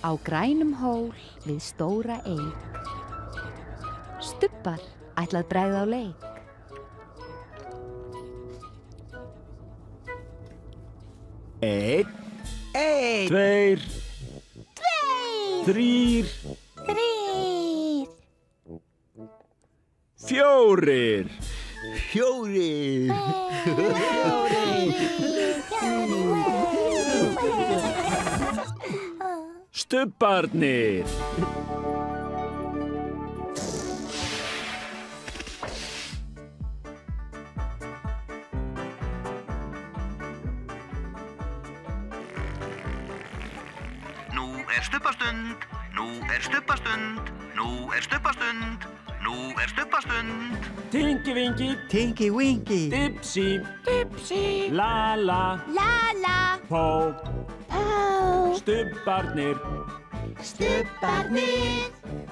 Á grænum hól við stóra eik. Stubbar ætlað bregða á leik. Einn, Tveir. þrír, Fjórir. fjórir. Stubbarnir. Nú er stubbastund, nú er stubbastund, nú er stubbastund, nú er stubbastund. Tingi-vingi. Tingi-wingi. Dipsi. La-la. Pó. Stubbarnir.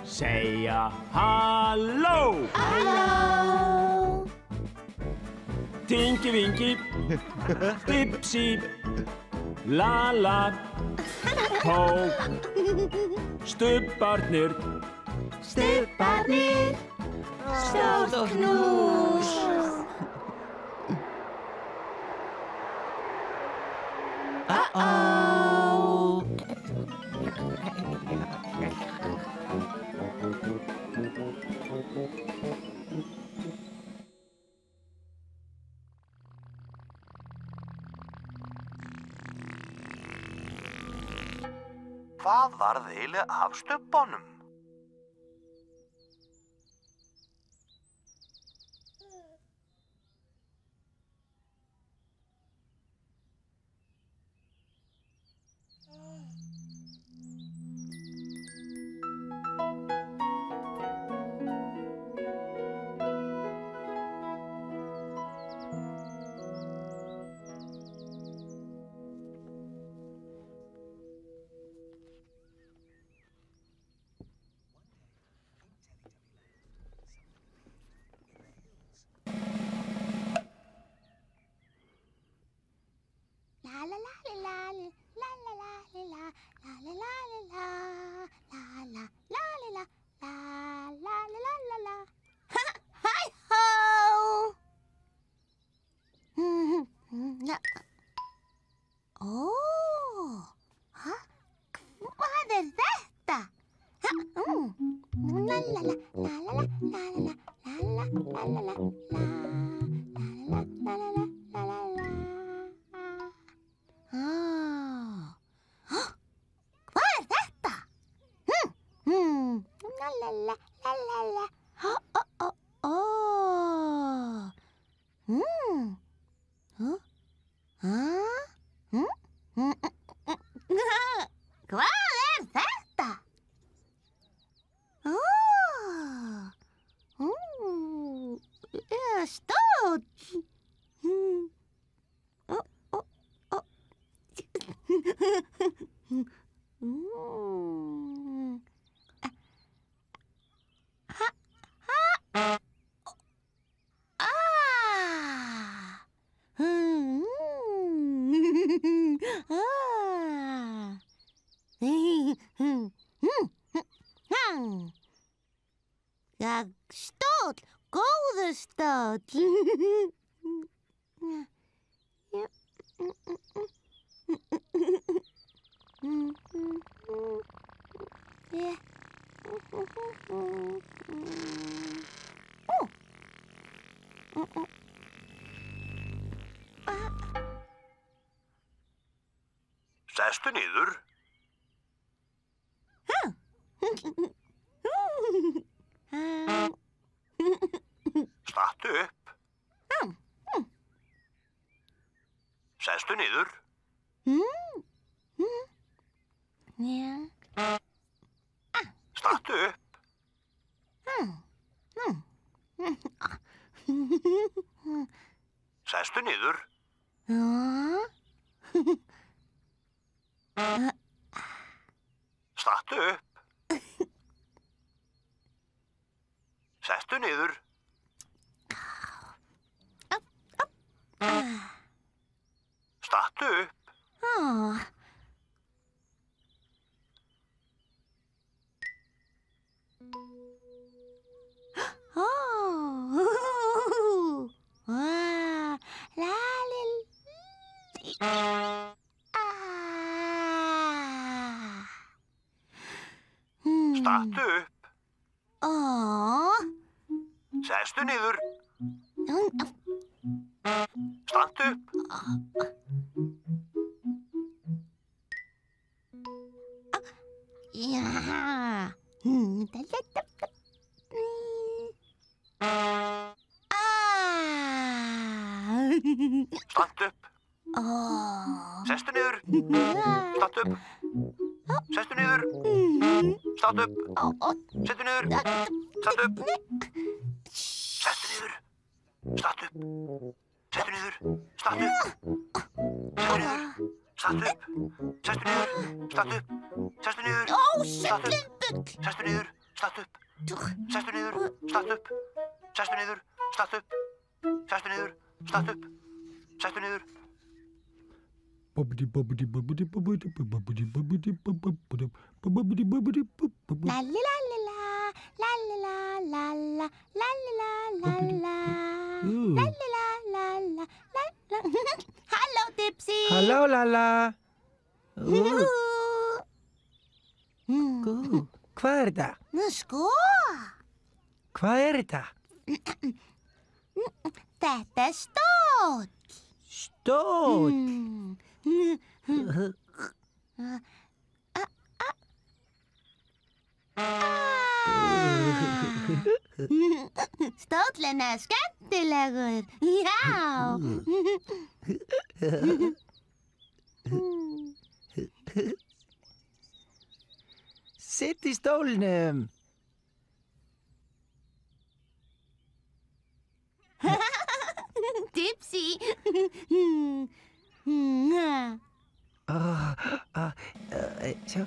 Segja halló. Tingi-vingi. Dipsi. La-la. Pó. Stubbarnir. Stórt knús. Hvað varð eiginlega af stubbanum? Ja, stóll, góður stóll. Sestu niður. Stattu upp. Sestu niður. Stattu upp. Sestu niður. Stattu upp. Sestu niður. Stattu upp. Oh. Ah. La lil. Stattu upp. Oh. Sestu niður. Standu upp. Ja. Standu upp. Sestu niður. Standu upp. Sestu niður. Standu upp. Sestu niður. Standu upp. Sestu niður. Standu upp. Sestu niður. Standu upp. Sestu niður. Standu upp. Sestu niður. Standu upp. Sestu niður. Standu upp. Sestu niður. Standu upp. Sestu niður. Standu upp. Sestu niður. Standu upp. Sestu niður. Standu upp. Sestu niður. La la la la la la la la la la la la la la la la. Hallo Dipsy. Hallo Lalla. Hvað er þetta? Sko. Hvað er þetta? Þetta er stóll. Stóll. Stóllinn er skemmtilegur. Já. Sitt í stólnum. Dipsy. Sjá.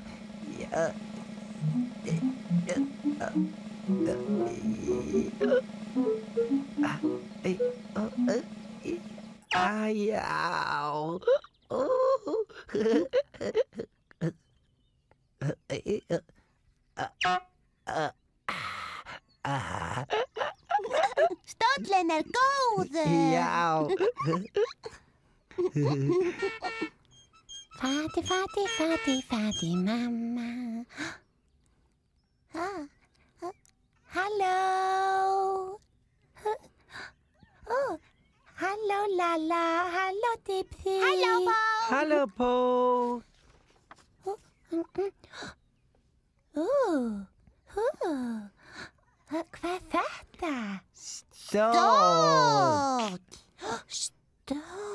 Stóllinn er góður. Já. Fati, fati, fati, fati, mamma. Halló. Halló, Lalla. Halló, Dipsy. Halló, Pó. Halló, Pó. Hvað er þetta? Stóll. Stóll.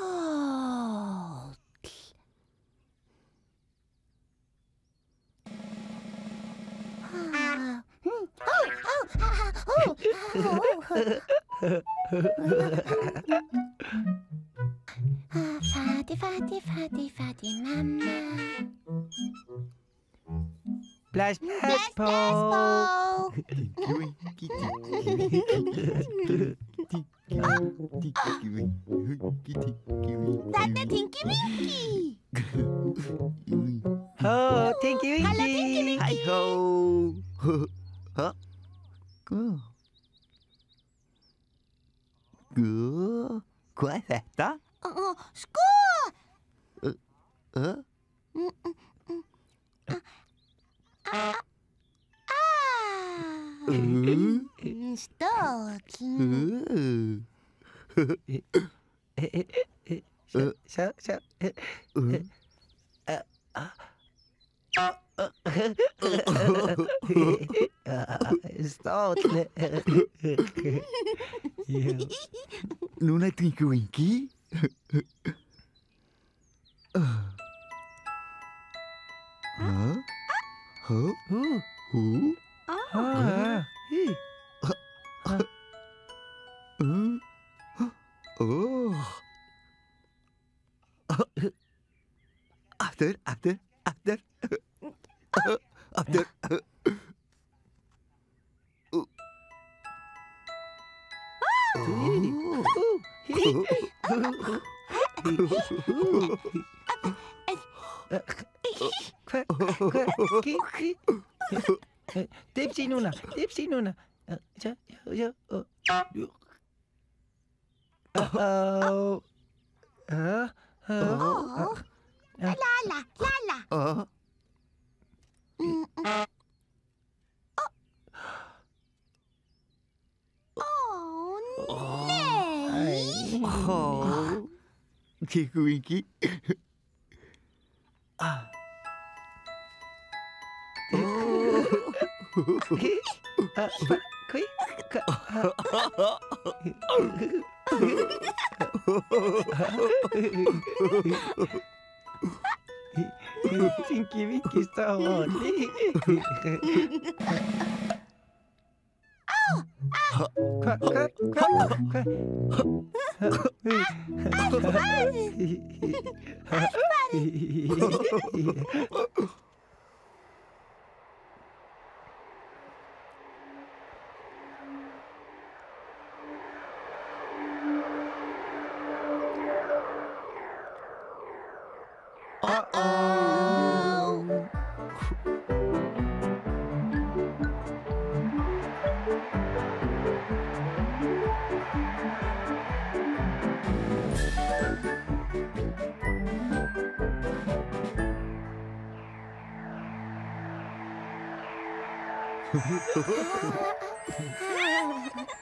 Fati, fati, fati, fati, mamma. Bless, bless, Pó. Þetta er Tinky Winky. Hó, Tinky Winky. Halló, Tinky Winky. Hæ hó. Hvað er þetta? Sko. Stóll. Sjá. Stóll. Núna er Tinky Winky. Aftur. Dipsy núna. Uh-oh. Oh. Lala, Lala. Oh, Oh, nee. oh. Tinky Winky. Tinky Winky está horny. Quack, quack, quack, quack.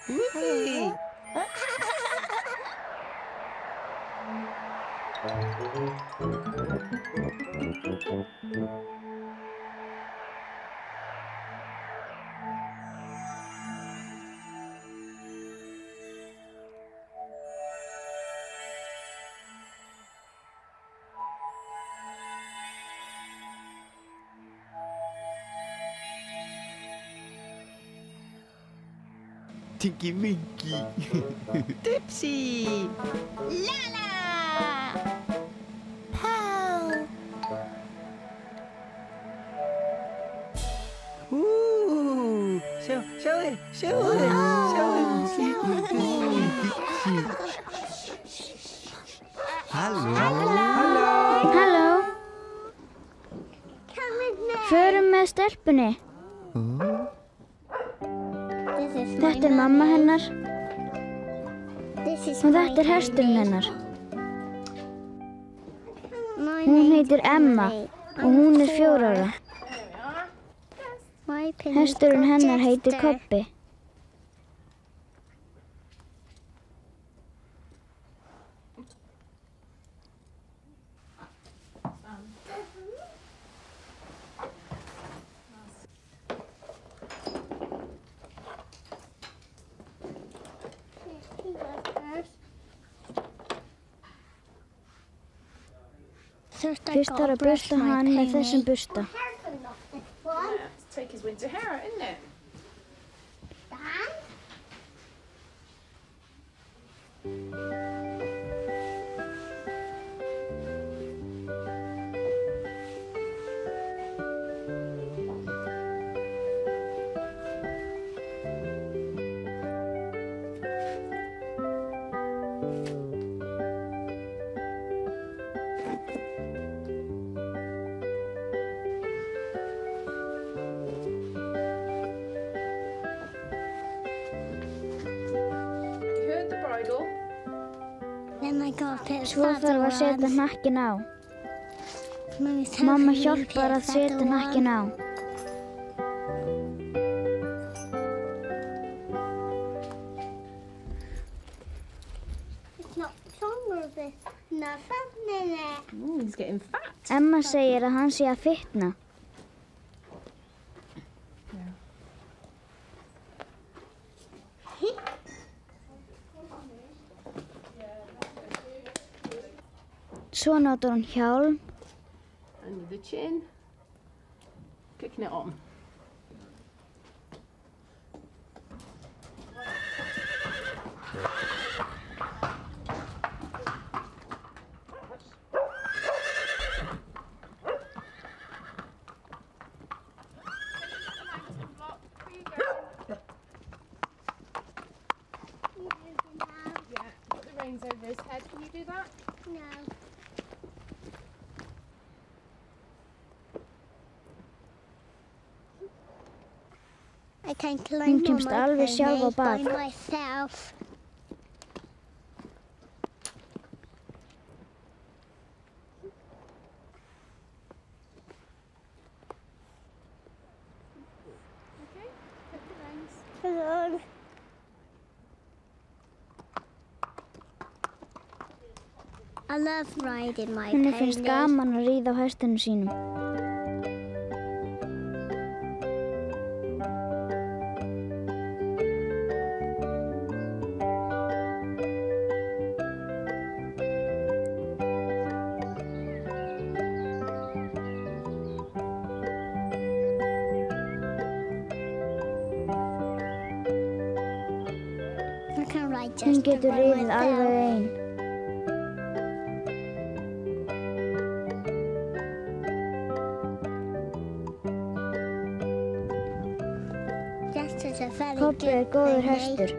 Whoopee. Tinky Winky. Tipsy. Lala. Pow. Ooh. Show it. Show it. Show it. Hello. Halló, förum með stelpunni. Þetta mamma hennar og þetta hesturinn hennar. Hún heitir Emma og hún 4 ára. Hesturinn hennar heitir Kobbi. Fyrst þarf að bursta hann með þessum bursta. Take his winter hair out, isn't it? Svo þarf að setja hnakkin á. Mamma hjálpar að setja hnakkin á. He's getting fat. Emma segir að hann sé að fitna. Svo notar hún hjálm. Under the chin. Kicking it on. Put the reins over his head. Can you do that? No. I Hún kemst alveg sjálf á bak. Henni finnst gaman að ríða á hestunum sínum. Hún getur riðið alveg ein. Kobbi er góður hestur.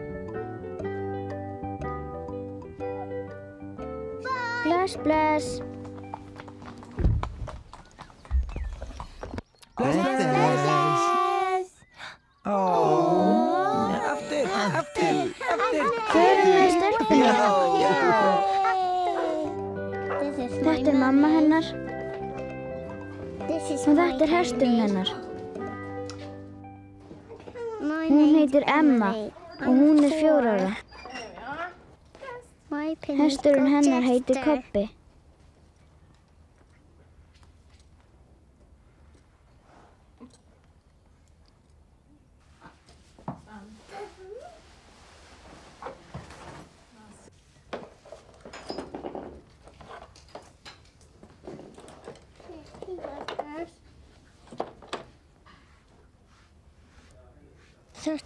Bless, bless. Aftur. Förum með stelpunni. Þetta er mamma hennar. Og þetta er hesturinn hennar. Hún heitir Emma og hún er 4 ára. Hesturinn hennar heitir Kobbi.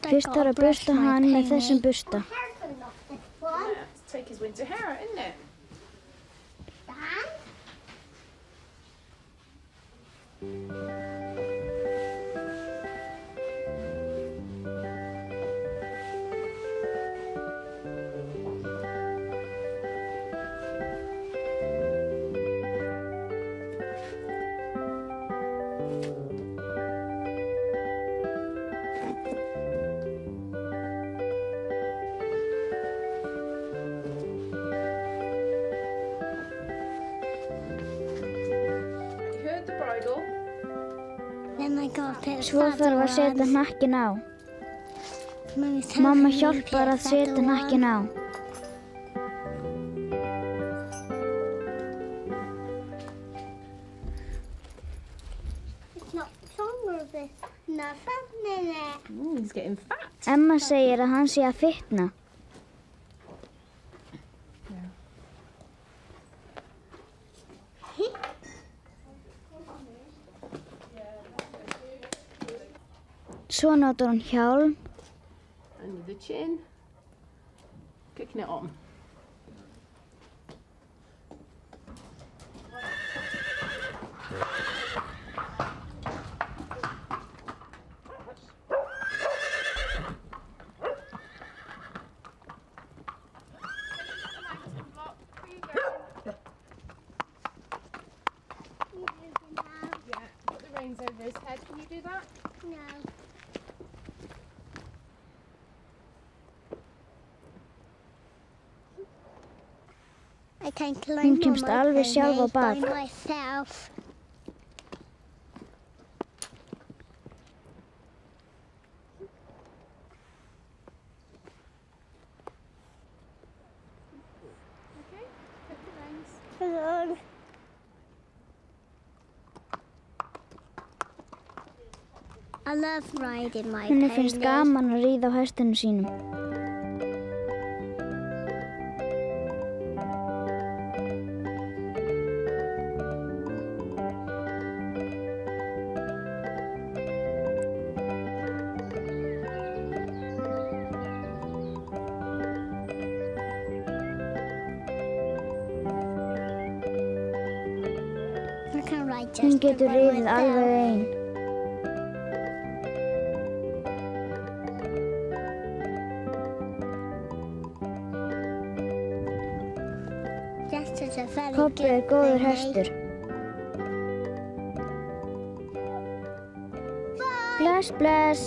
Fyrst þarf að bursta hann með þessum bursta. Take his winter hair out, isn't it? Svo þarf að setja hnakkinn á. Mamma hjálpar að setja hnakkinn á. He's getting fat. Emma segir að hann sé að fitna. Svo notar hún hjálm. Under the chin. Kicking it on. Put the reins over his head. Can you do that? No. Hún kemst alveg sjálf á bak. Henni finnst gaman að ríða á hestunum sínum. Hún getur riðið alveg ein. Kobbi er góður hestur. Bless, bless.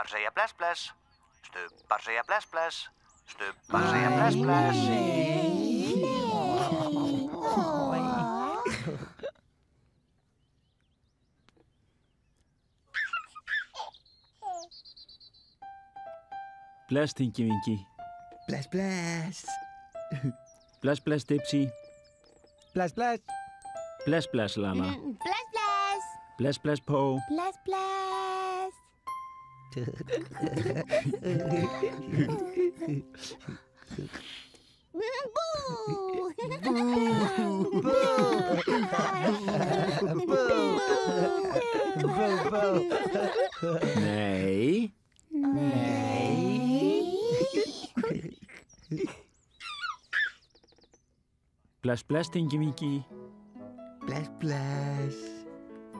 segja bless, bless. Stubbar segja bless, bless. Stubbar segja bless, bless. Bless, Tinky Winky. Bless, bless. Bless, bless, Dipsy. Bless, bless. Bless, bless, Lala. Bless, bless. Bless, bless, Po. Bless, bless. Nee. Bless, bless, Tinky Winky. Bless, bless.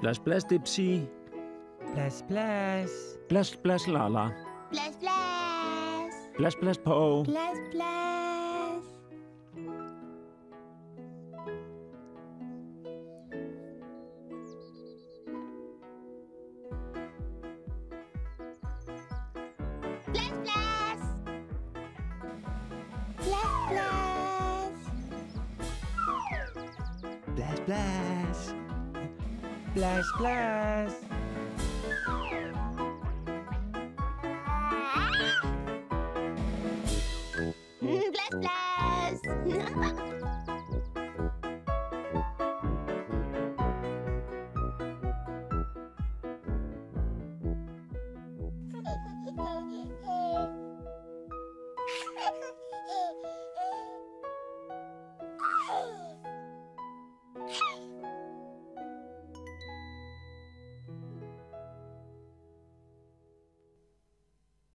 Bless, bless, Dipsy. Bless, bless. Bless, bless, Lala. Bless, bless. Bless, bless, Po. Bless, bless. Bless, bless. Bless, bless. Bless, bless. Bless, bless.